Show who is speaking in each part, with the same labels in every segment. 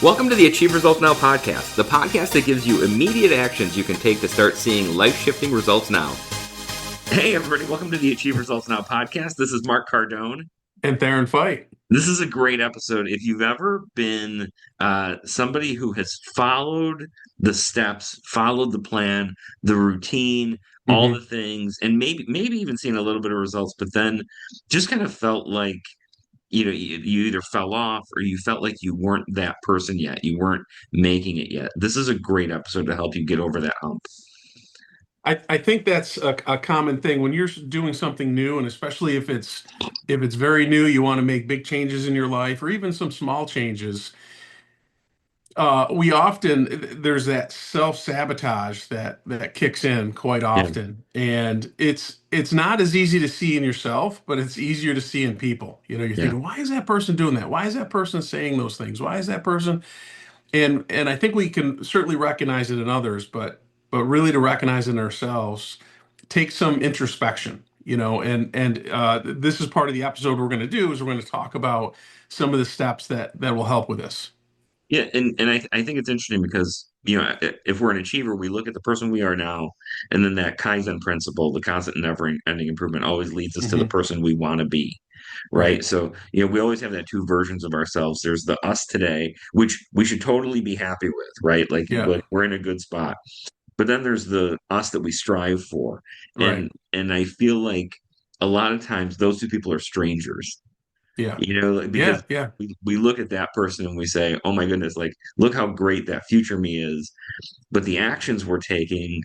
Speaker 1: Welcome to the Achieve Results Now podcast, the podcast that gives you immediate actions you can take to start seeing life-shifting results now. Hey, everybody. Welcome to the Achieve Results Now podcast. This is Mark Cardone.
Speaker 2: And Theron fight.
Speaker 1: This is a great episode. If you've ever been somebody who has followed the steps, followed the plan, the routine, all the
Speaker 2: Hmm.
Speaker 1: things, and maybe even seen a little bit of results, but then just kind of felt like you either fell off or you felt like you weren't that person yet. You weren't making it yet. This is a great episode to help you get over that hump.
Speaker 2: I think that's a common thing when you're doing something new, and especially if it's very new, you want to make big changes in your life or even some small changes. We often there's that self-sabotage that kicks in quite
Speaker 1: Yeah.
Speaker 2: often, and it's not as easy to see in yourself, but it's easier to see in people. You're
Speaker 1: Yeah.
Speaker 2: thinking, why is that person doing that? Why is that person saying those things? Why is that person? And I think we can certainly recognize it in others, but really to recognize it in ourselves, take some introspection, and this is part of the episode we're going to do is we're going to talk about some of the steps that will help with this.
Speaker 1: Yeah, and I think it's interesting because if we're an achiever, we look at the person we are now, and then that Kaizen principle, the constant never-ending improvement, always leads us to the
Speaker 2: Hmm.
Speaker 1: person we want to be, right?
Speaker 2: Right.
Speaker 1: So we always have that two versions of ourselves. There's the us today, which we should totally be happy with, right?
Speaker 2: Yeah.
Speaker 1: Like we're in a good spot. But then there's the us that we strive for,
Speaker 2: Right.
Speaker 1: and I feel like a lot of times those two people are strangers,
Speaker 2: Yeah.
Speaker 1: like, because
Speaker 2: Yeah. Yeah.
Speaker 1: we look at that person and we say, oh my goodness, like look how great that future me is, but the actions we're taking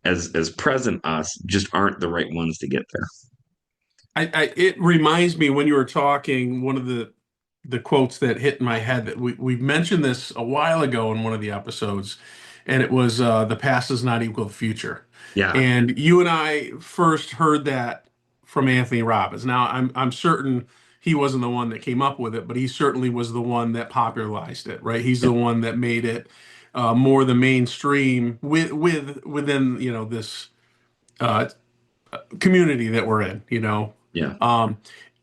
Speaker 1: as present us just aren't the right ones to get there.
Speaker 2: It reminds me when you were talking, one of the quotes that hit in my head that we mentioned this a while ago in one of the episodes, and it was the past does not equal the future.
Speaker 1: Yeah.
Speaker 2: And you and I first heard that from Anthony Robbins. Now I'm certain he wasn't the one that came up with it, but he certainly was the one that popularized it, right? He's
Speaker 1: Yeah.
Speaker 2: the one that made it more the mainstream within this uh, community that we're in.
Speaker 1: Yeah.
Speaker 2: Um,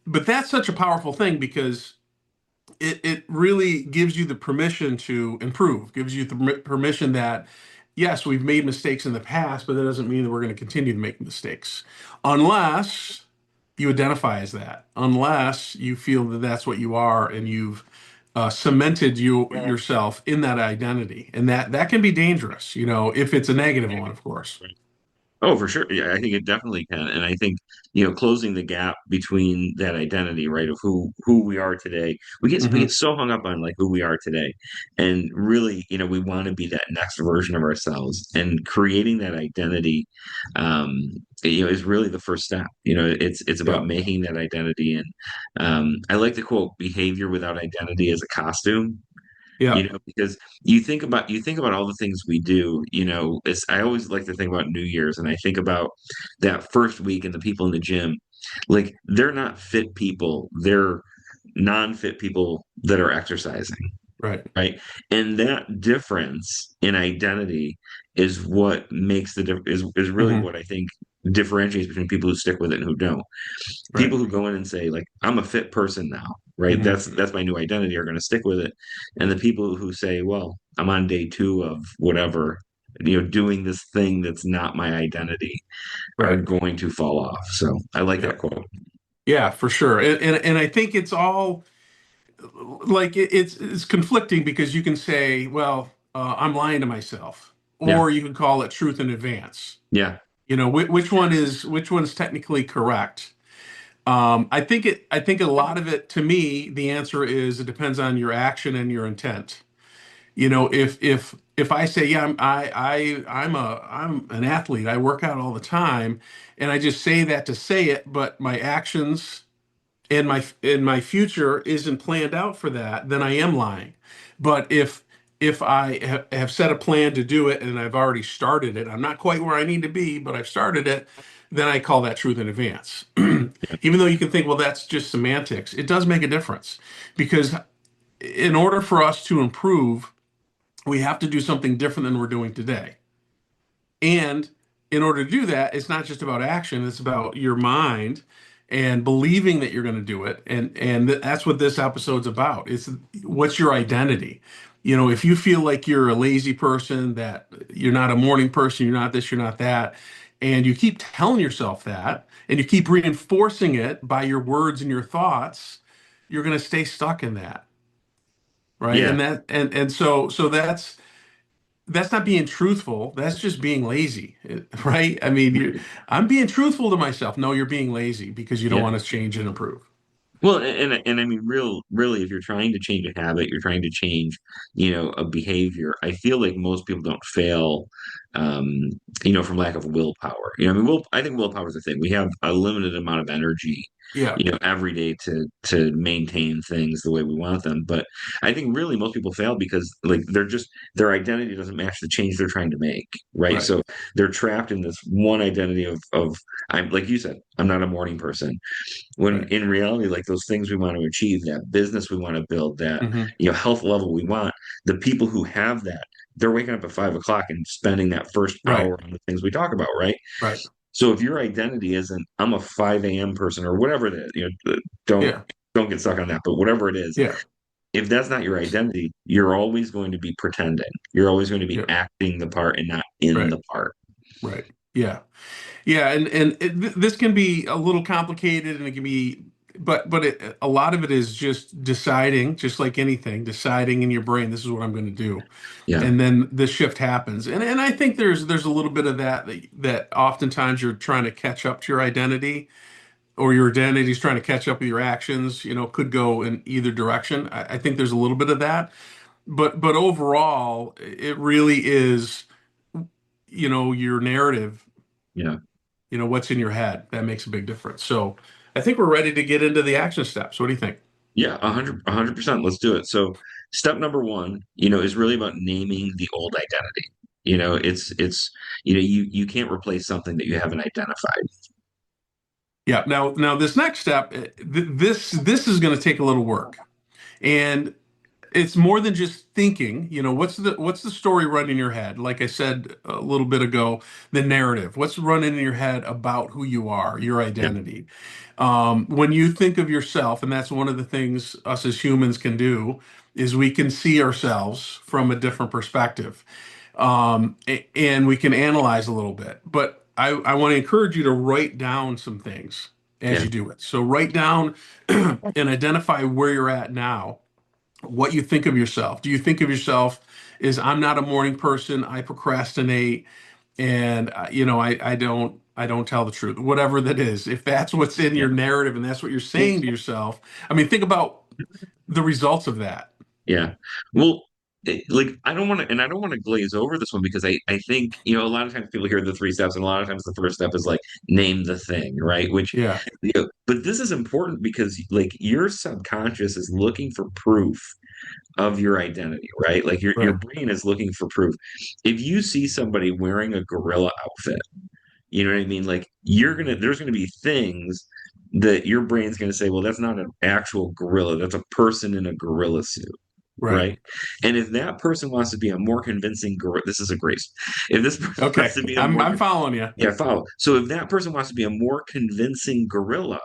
Speaker 2: but that's such a powerful thing because it really gives you the permission to improve, gives you the permission that, yes, we've made mistakes in the past, but that doesn't mean that we're going to continue to make mistakes unless you identify as that, unless you feel that that's what you are and you've cemented yourself in that identity. And that can be dangerous, if it's a negative one, of course.
Speaker 1: Oh, for sure. Yeah, I think it definitely can. And I think, closing the gap between that identity, right, of who we are today. We get
Speaker 2: Hmm.
Speaker 1: so hung up on like who we are today. And really, we want to be that next version of ourselves. And creating that identity is really the first step. It's
Speaker 2: Yeah.
Speaker 1: about making that identity. And I like to quote, behavior without identity is a costume.
Speaker 2: Yeah.
Speaker 1: Because you think about all the things we do. I always like to think about New Year's, and I think about that first week and the people in the gym. Like they're not fit people, they're non-fit people that are exercising,
Speaker 2: Right.
Speaker 1: right? And that difference in identity is what makes the difference, is really
Speaker 2: Hmm.
Speaker 1: what I think differentiates between people who stick with it and who don't.
Speaker 2: Right.
Speaker 1: People who go in and say like I'm a fit person now, right,
Speaker 2: Hmm.
Speaker 1: that's my new identity, are going to stick with it. And the people who say, well, I'm on day two of whatever, doing this thing that's not my identity, are
Speaker 2: Right.
Speaker 1: going to fall off. So I like
Speaker 2: Yeah.
Speaker 1: that quote.
Speaker 2: Yeah, for sure. And I think it's all like it's conflicting because you can say, well, I'm lying to myself,
Speaker 1: Yeah.
Speaker 2: or you can call it truth in advance.
Speaker 1: Yeah.
Speaker 2: Which one's technically correct? I think a lot of it, to me, the answer is it depends on your action and your intent. If I say, yeah, I'm an athlete, I work out all the time, and I just say that to say it, but my actions and my future isn't planned out for that, then I am lying. But if I have set a plan to do it and I've already started it, I'm not quite where I need to be, but I've started it, then I call that truth in advance.
Speaker 1: Yeah.
Speaker 2: Even though you can think, well, that's just semantics, it does make a difference because in order for us to improve, we have to do something different than we're doing today. And in order to do that, it's not just about action, it's about your mind and believing that you're going to do it. And that's what this episode's about. It's what's your identity? If you feel like you're a lazy person, that you're not a morning person, you're not this, you're not that, and you keep telling yourself that, and you keep reinforcing it by your words and your thoughts, you're going to stay stuck in that, right?
Speaker 1: Yeah.
Speaker 2: And so that's not being truthful. That's just being lazy, right? I mean, I'm being truthful to myself. No, you're being lazy because you don't
Speaker 1: Yeah.
Speaker 2: want to change and improve.
Speaker 1: Well, and I mean, really, if you're trying to change a habit, you're trying to change, a behavior. I feel like most people don't fail, um, from lack of willpower. I mean, I think willpower is a thing. We have a limited amount of energy,
Speaker 2: Yeah,
Speaker 1: every day to maintain things the way we want them. But I think really most people fail because like their identity doesn't match the change they're trying to make, right?
Speaker 2: right,
Speaker 1: So they're trapped in this one identity of I'm like you said, I'm not a morning person when
Speaker 2: right.
Speaker 1: in reality, like those things we want to achieve, that business we want to build, that
Speaker 2: Hmm.
Speaker 1: health level we want, the people who have that, they're waking up at 5 o'clock and spending that first
Speaker 2: Right,
Speaker 1: hour on the things we talk about, right?
Speaker 2: right.
Speaker 1: So if your identity isn't I'm a 5 a.m. person or whatever it is, don't
Speaker 2: Yeah,
Speaker 1: don't get stuck on that, but whatever it is,
Speaker 2: yeah,
Speaker 1: if that's not your identity, you're always going to be pretending. You're always going to be
Speaker 2: yeah,
Speaker 1: acting the part and not in
Speaker 2: right,
Speaker 1: the part.
Speaker 2: right. Yeah. Yeah, this can be a little complicated, and it can be, a lot of it is just deciding, just like anything, deciding in your brain, this is what I'm going to do,
Speaker 1: Yeah,
Speaker 2: and then the shift happens. And I think there's a little bit of that oftentimes you're trying to catch up to your identity, or your identity is trying to catch up with your actions. Could go in either direction. I think there's a little bit of that, but overall, it really is, your narrative,
Speaker 1: yeah,
Speaker 2: what's in your head. That makes a big difference. So I think we're ready to get into the action steps. What do you think?
Speaker 1: yeah, 100%. Let's do it. So step number one, is really about naming the old identity. It's you can't replace something that you haven't identified.
Speaker 2: Yeah. Now this next step, this is going to take a little work, and it's more than just thinking. What's the story running in your head? Like I said a little bit ago, the narrative. What's running in your head about who you are, your
Speaker 1: Yeah,
Speaker 2: identity? When you think of yourself, and that's one of the things us as humans can do, is we can see ourselves from a different perspective, and we can analyze a little bit. But I want to encourage you to write down some things as
Speaker 1: yeah,
Speaker 2: you do it. So write down and identify where you're at now, what you think of yourself. Do you think of yourself as I'm not a morning person, I procrastinate, and I don't tell the truth, whatever that is. If that's what's in
Speaker 1: yeah.
Speaker 2: your narrative and that's what you're
Speaker 1: Well,
Speaker 2: saying to yourself, I mean, think about the results of that.
Speaker 1: yeah. Well, like I don't want to glaze over this one because I think, a lot of times people hear the three steps, and a lot of times the first step is like name the thing, right? Which,
Speaker 2: Yeah,
Speaker 1: but this is important because like your subconscious is looking for proof of your identity, right? Like your
Speaker 2: right,
Speaker 1: brain is looking for proof. If you see somebody wearing a gorilla outfit, you know what I mean? Like there's gonna be things that your brain's gonna say, well, that's not an actual gorilla. That's a person in a gorilla suit,
Speaker 2: right.
Speaker 1: right? And if that person wants to be a more convincing gorilla, this is a grace. If this person wants
Speaker 2: Okay,
Speaker 1: to be a
Speaker 2: I'm
Speaker 1: more,
Speaker 2: I'm following you.
Speaker 1: yeah, follow. So if that person wants to be a more convincing gorilla,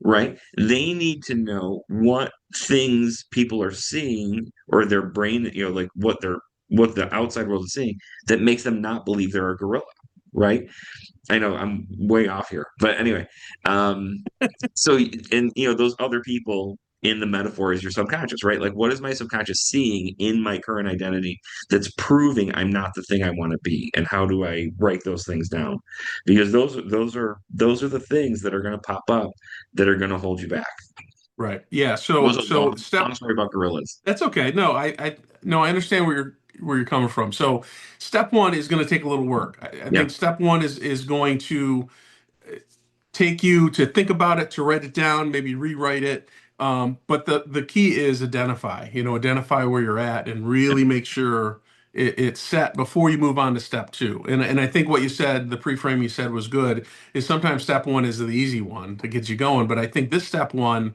Speaker 1: right? They need to know what things people are seeing or their brain, like what the outside world is seeing that makes them not believe they're a gorilla, right? I know I'm way off here, but anyway, um, so and those other people in the metaphor is your subconscious, right? Like, what is my subconscious seeing in my current identity that's proving I'm not the thing I want to be, and how do I write those things down? Because those are the things that are going to pop up that are going to hold you back.
Speaker 2: Right. Yeah.
Speaker 1: It was
Speaker 2: So
Speaker 1: a
Speaker 2: so
Speaker 1: long
Speaker 2: step
Speaker 1: story about gorillas.
Speaker 2: That's okay. No, I no, I understand where you're coming from. So step one is going to take a little work. I
Speaker 1: Yeah,
Speaker 2: think step one is going to take you to think about it, to write it down, maybe rewrite it. But the key is identify. Identify where you're at and
Speaker 1: yeah,
Speaker 2: really make sure it's set before you move on to step two. And I think what you said, the pre-frame you said was good. Is sometimes step one is the easy one to get you going, but I think this step one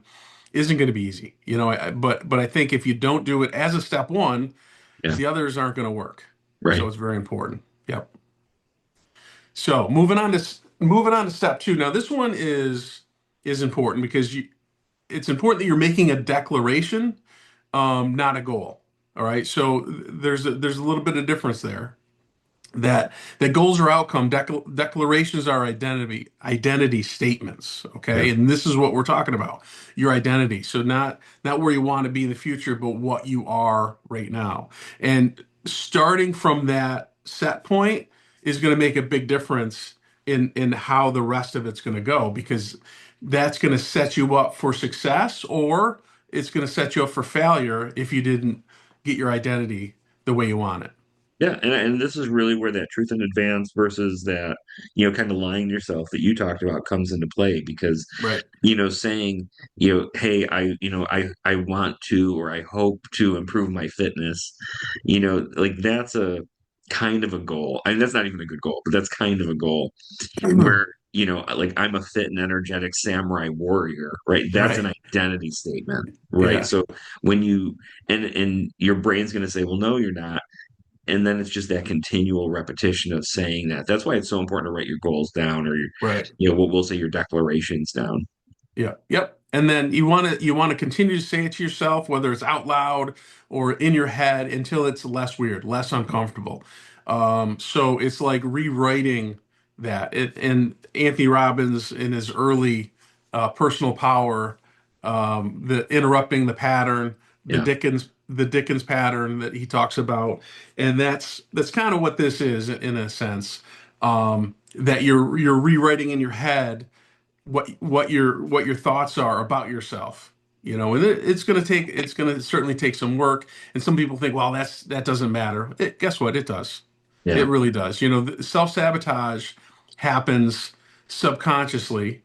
Speaker 2: isn't going to be easy. But I think if you don't do it as a step one,
Speaker 1: yeah.
Speaker 2: the others aren't going to work. So
Speaker 1: Right.
Speaker 2: it's very important. Yep. So moving on to step two. Now this one is important because it's important that you're making a declaration, not a goal. All right. So there's a little bit of difference there. That goals are outcome, declarations are identity statements.
Speaker 1: Yeah.
Speaker 2: Okay, and this is what we're talking about, your identity. So not where you want to be in the future, but what you are right now. And starting from that set point is going to make a big difference in how the rest of it's going to go, because that's going to set you up for success, or it's going to set you up for failure if you didn't get your identity the way you want it.
Speaker 1: Yeah, and this is really where that truth in advance versus that, kind of lying to yourself that you talked about comes into play because,
Speaker 2: Right.
Speaker 1: saying, hey, I want to or I hope to improve my fitness, like that's a kind of a goal. I mean, that's not even a good goal, but that's kind of a goal where, like I'm a fit and energetic samurai warrior, right? That's an
Speaker 2: Right.
Speaker 1: identity statement, right?
Speaker 2: Yeah.
Speaker 1: So when and your brain's going to say, well, no, you're not, and then it's just that continual repetition of saying that. That's why it's so important to write your goals down or your,
Speaker 2: Right.
Speaker 1: what we'll say your declarations down.
Speaker 2: Yeah. Yep. And then you want to continue to say it to yourself, whether it's out loud or in your head, until it's less weird, less uncomfortable. So it's like rewriting that. And Anthony Robbins in his early personal power, the interrupting the pattern,
Speaker 1: Yeah.
Speaker 2: the Dickens pattern that he talks about, and that's kind of what this is in a sense. That you're rewriting in your head what your thoughts are about yourself. And it's going to certainly take some work, and some people think, well, that doesn't matter. Guess what, it does. It
Speaker 1: Yeah.
Speaker 2: really does. Self-sabotage happens subconsciously.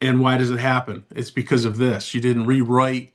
Speaker 2: And why does it happen? It's because of this. You didn't rewrite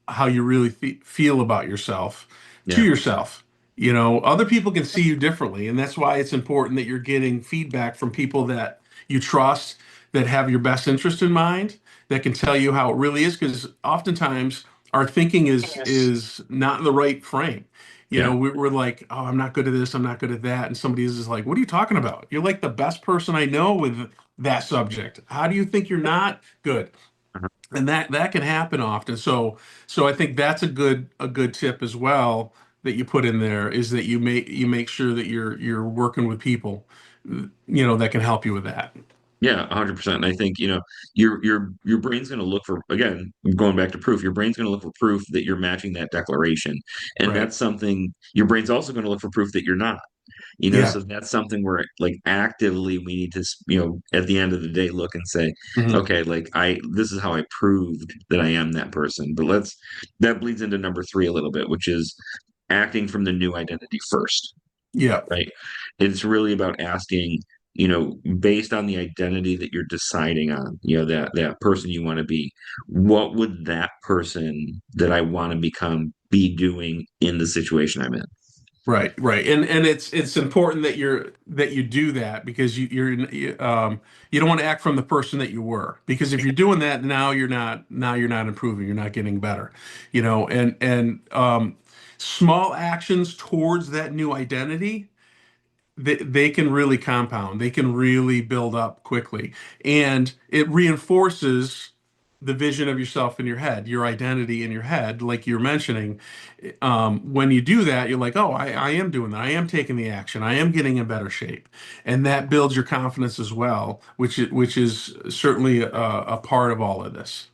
Speaker 2: how you really feel about yourself to
Speaker 1: Yeah.
Speaker 2: yourself. Other people can see you differently, and that's why it's important that you're getting feedback from people that you trust, that have your best interest in mind, that can tell you how it really is. Because oftentimes our thinking is not in the right frame.
Speaker 1: Yeah.
Speaker 2: We're like, oh, I'm not good at this, I'm not good at that, and somebody is just like, what are you talking about? You're like the best person I know with that subject. How do you think you're not good?
Speaker 1: Uh-huh.
Speaker 2: And that can happen often. So I think that's a good tip as well that you put in there, is that you make sure that you're working with people, that can help you with that.
Speaker 1: Yeah, 100%. And I think, your brain's going to look for, again, going back to proof, your brain's going to look for proof that you're matching that declaration. And
Speaker 2: Right.
Speaker 1: that's something your brain's also going to look for proof that you're not.
Speaker 2: Yeah.
Speaker 1: So that's something where like actively we need to, at the end of the day, look and say,
Speaker 2: Hmm.
Speaker 1: okay, like this is how I proved that I am that person. But that bleeds into number three a little bit, which is acting from the new identity first,
Speaker 2: Yeah.
Speaker 1: right? It's really about asking, based on the identity that you're deciding on, that person you want to be, what would that person that I want to become be doing in the situation I'm in?
Speaker 2: Right, right, and it's important that you do that, because you don't want to act from the person that you were, because if you're doing that, now you're not improving, you're not getting better, and small actions towards that new identity, they can really compound. They can really build up quickly. And it reinforces the vision of yourself in your head, your identity in your head, like you're mentioning. When you do that, you're like, oh, I am doing that. I am taking the action. I am getting in better shape. And that builds your confidence as well, which is certainly a part of all of this.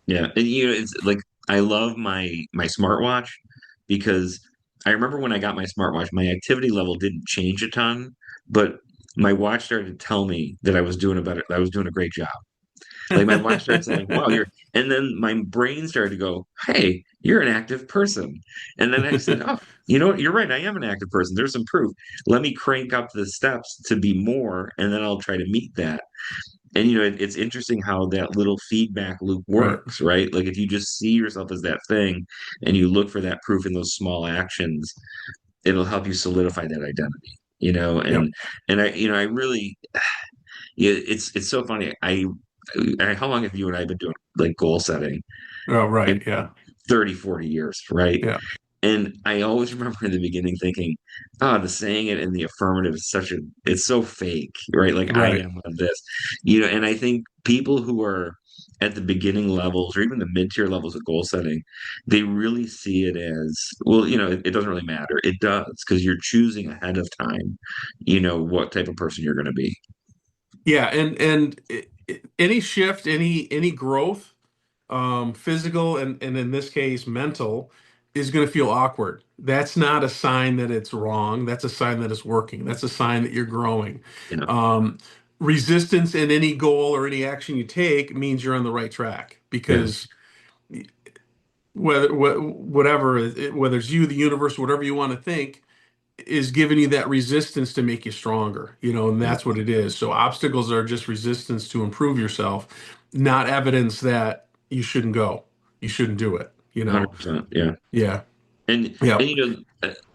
Speaker 1: Yeah, and it's like I love my smartwatch because I remember when I got my smartwatch, my activity level didn't change a ton, but my watch started to tell me that I was doing a great job. Like my watch started saying, "Wow, you're," and then my brain started to go, "Hey, you're an active person." And then I said, "Oh, you know what? You're right. I am an active person. There's some proof. Let me crank up the steps to be more, and then I'll try to meet that." And it's interesting how that little feedback loop
Speaker 2: Right.
Speaker 1: works, right? Like if you just see yourself as that thing and you look for that proof in those small actions, it'll help you solidify that identity,
Speaker 2: Yep.
Speaker 1: and I really, yeah, it's so funny. How long have you and I been doing like goal setting?
Speaker 2: Oh, right.
Speaker 1: And
Speaker 2: Yeah.
Speaker 1: 30, 40 years, right?
Speaker 2: Yeah.
Speaker 1: And I always remember in the beginning thinking, the saying it in the affirmative is it's so fake, right? Like I
Speaker 2: Right.
Speaker 1: am of this, and I think people who are at the beginning levels or even the mid-tier levels of goal setting, they really see it as, well, it doesn't really matter. It does, because you're choosing ahead of time, what type of person you're going to be.
Speaker 2: Yeah, and any shift, any growth, physical and in this case mental, is going to feel awkward. That's not a sign that it's wrong. That's a sign that it's working. That's a sign that you're growing.
Speaker 1: Yeah.
Speaker 2: Um, Resistance in any goal or any action you take means you're on the right track
Speaker 1: Yeah.
Speaker 2: because whatever, whether it's you, the universe, whatever you want to think, is giving you that resistance to make you stronger, and
Speaker 1: Yeah.
Speaker 2: that's what it is. So obstacles are just resistance to improve yourself, not evidence that you shouldn't go, you shouldn't do it.
Speaker 1: 100%. Yeah.
Speaker 2: Yeah.
Speaker 1: And
Speaker 2: Yep.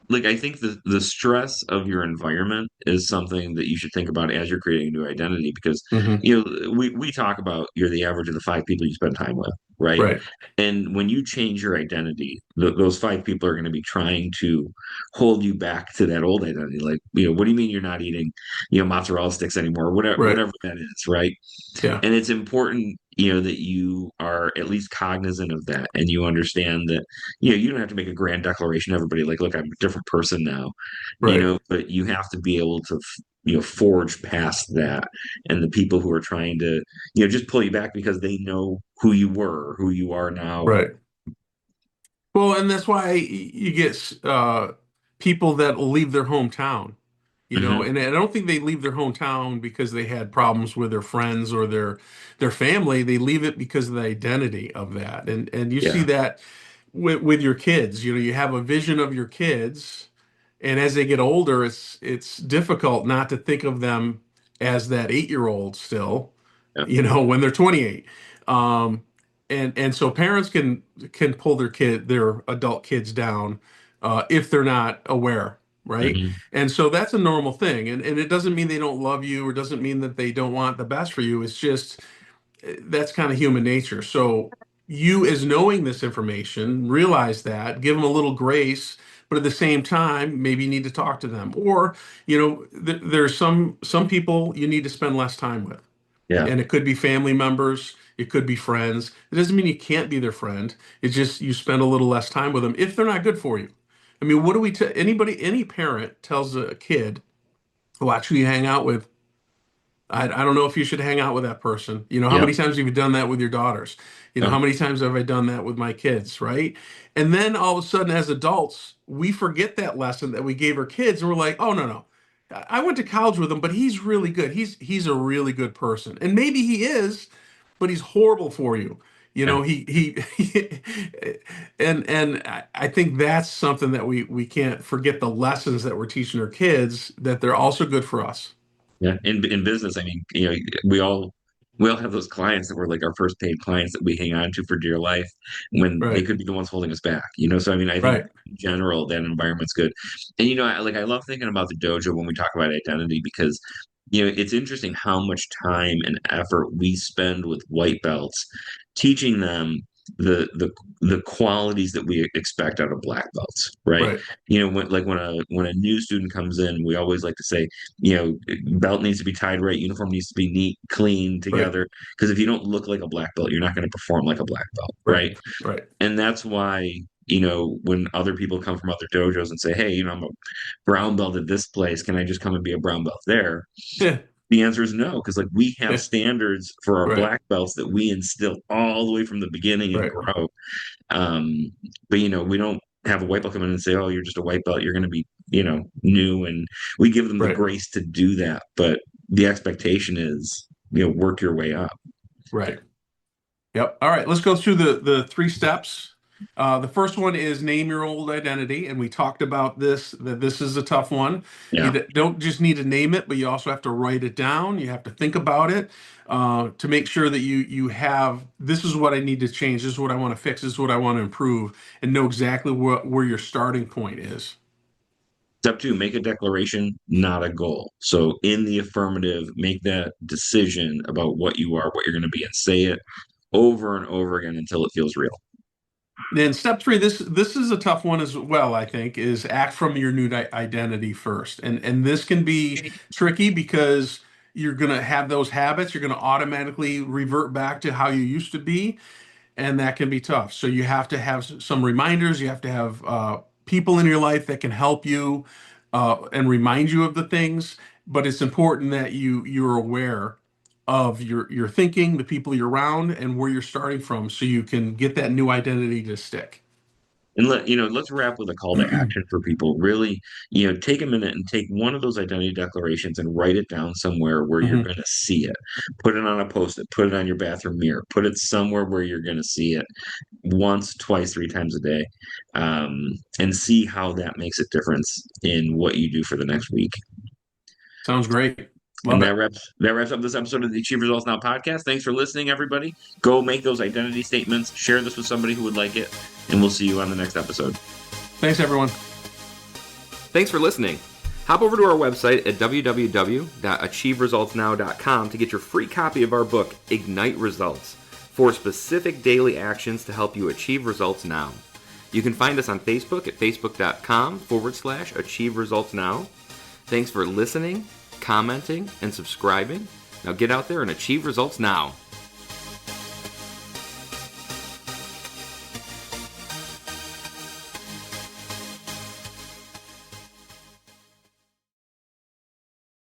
Speaker 1: like I think the stress of your environment is something that you should think about as you're creating a new identity, because
Speaker 2: Hmm.
Speaker 1: we talk about you're the average of the five people you spend time with, right?
Speaker 2: Right.
Speaker 1: And when you change your identity, those five people are going to be trying to hold you back to that old identity. Like, what do you mean you're not eating, mozzarella sticks anymore?
Speaker 2: Right.
Speaker 1: Whatever that is, right?
Speaker 2: Yeah.
Speaker 1: And it's important, that you are at least cognizant of that, and you understand that, you don't have to make a grand declaration to everybody like, look, I'm a different person now,
Speaker 2: Right.
Speaker 1: but you have to be able to, forge past that. And the people who are trying to, just pull you back because they know who you were, who you are now.
Speaker 2: Right. Well, and that's why you get people that will leave their hometown,
Speaker 1: Hmm.
Speaker 2: and I don't think they leave their hometown because they had problems with their friends or their family. They leave it because of the identity of that. And you see
Speaker 1: Yeah.
Speaker 2: that with your kids. You have a vision of your kids, and as they get older, it's difficult not to think of them as that 8-year-old still,
Speaker 1: Yeah.
Speaker 2: when they're 28. Um, and so parents can pull their adult kids down if they're not aware, right?
Speaker 1: Hmm.
Speaker 2: And so that's a normal thing. And it doesn't mean they don't love you or doesn't mean that they don't want the best for you. It's just that's kind of human nature. So you, as knowing this information, realize that, give them a little grace, but at the same time, maybe you need to talk to them. Or, there's some people you need to spend less time with.
Speaker 1: Yeah.
Speaker 2: And it could be family members, it could be friends. It doesn't mean you can't be their friend. It's just you spend a little less time with them if they're not good for you. I mean, what do we tell any parent tells a kid, watch who you hang out with. I don't know if you should hang out with that person. How
Speaker 1: Yeah.
Speaker 2: many times have you done that with your daughters?
Speaker 1: Yeah.
Speaker 2: How many times have I done that with my kids, right? And then all of a sudden, as adults, we forget that lesson that we gave our kids, and we're like, oh no, no. I went to college with him, but he's really good. He's a really good person. And maybe he is, but he's horrible for you.
Speaker 1: Yeah.
Speaker 2: And I think that's something that we can't forget the lessons that we're teaching our kids, that they're also good for us.
Speaker 1: Yeah. In business, I mean, we all have those clients that were like our first paid clients that we hang on to for dear life when they
Speaker 2: Right.
Speaker 1: could be the ones holding us back. So I mean, I think
Speaker 2: Right.
Speaker 1: in general that environment's good. And I love thinking about the dojo when we talk about identity, because it's interesting how much time and effort we spend with white belts teaching them the qualities that we expect out of black belts, right?
Speaker 2: Right.
Speaker 1: When a new student comes in, we always like to say, belt needs to be tied right, uniform needs to be neat, clean,
Speaker 2: Right.
Speaker 1: together. Because if you don't look like a black belt, you're not going to perform like a black belt,
Speaker 2: Right.
Speaker 1: right?
Speaker 2: Right.
Speaker 1: And that's why, when other people come from other dojos and say, hey, I'm a brown belt at this place, can I just come and be a brown belt there?
Speaker 2: Yeah.
Speaker 1: The answer is no, because like we have
Speaker 2: Yeah.
Speaker 1: standards for our
Speaker 2: Right.
Speaker 1: black belts that we instill all the way from the beginning and
Speaker 2: Right.
Speaker 1: grow. But we don't have a white belt come in and say, "Oh, you're just a white belt. You're going to be, new." And we give them the
Speaker 2: Right.
Speaker 1: grace to do that, but the expectation is, work your way up.
Speaker 2: Right. Yep. All right. Let's go through the three steps. The first one is name your old identity, and we talked about this, that this is a tough one. You
Speaker 1: Yeah,
Speaker 2: don't just need to name it, but you also have to write it down. You have to think about it to make sure that you have, this is what I need to change. This is what I want to fix. This is what I want to improve, and know exactly where your starting point is.
Speaker 1: Step two: make a declaration, not a goal. So in the affirmative, make that decision about what you are, what you're going to be, and say it over and over again until it feels real.
Speaker 2: Then step three, this is a tough one as well, I think, is act from your new identity first. And this can be tricky because you're going to have those habits. You're going to automatically revert back to how you used to be, and that can be tough. So you have to have some reminders. You have to have people in your life that can help you and remind you of the things. But it's important that you're aware of your thinking, the people you're around, and where you're starting from, so you can get that new identity to stick.
Speaker 1: And let's wrap with a call to action for people. Really, take a minute and take one of those identity declarations and write it down somewhere where you're
Speaker 2: Mhm.
Speaker 1: going to see it. Put it on a post-it, put it on your bathroom mirror, put it somewhere where you're going to see it once, twice, three times a day, and see how that makes a difference in what you do for the next week.
Speaker 2: Sounds great.
Speaker 1: And
Speaker 2: Love it.
Speaker 1: that wraps up this episode of the Achieve Results Now podcast. Thanks for listening, everybody. Go make those identity statements. Share this with somebody who would like it, and we'll see you on the next episode.
Speaker 2: Thanks, everyone.
Speaker 3: Thanks for listening. Hop over to our website at www.achieveresultsnow.com to get your free copy of our book, Ignite Results, 4 specific daily actions to help you achieve results now. You can find us on Facebook at facebook.com/Achieve Results Now. Thanks for listening, commenting, and subscribing. Now get out there and achieve results now.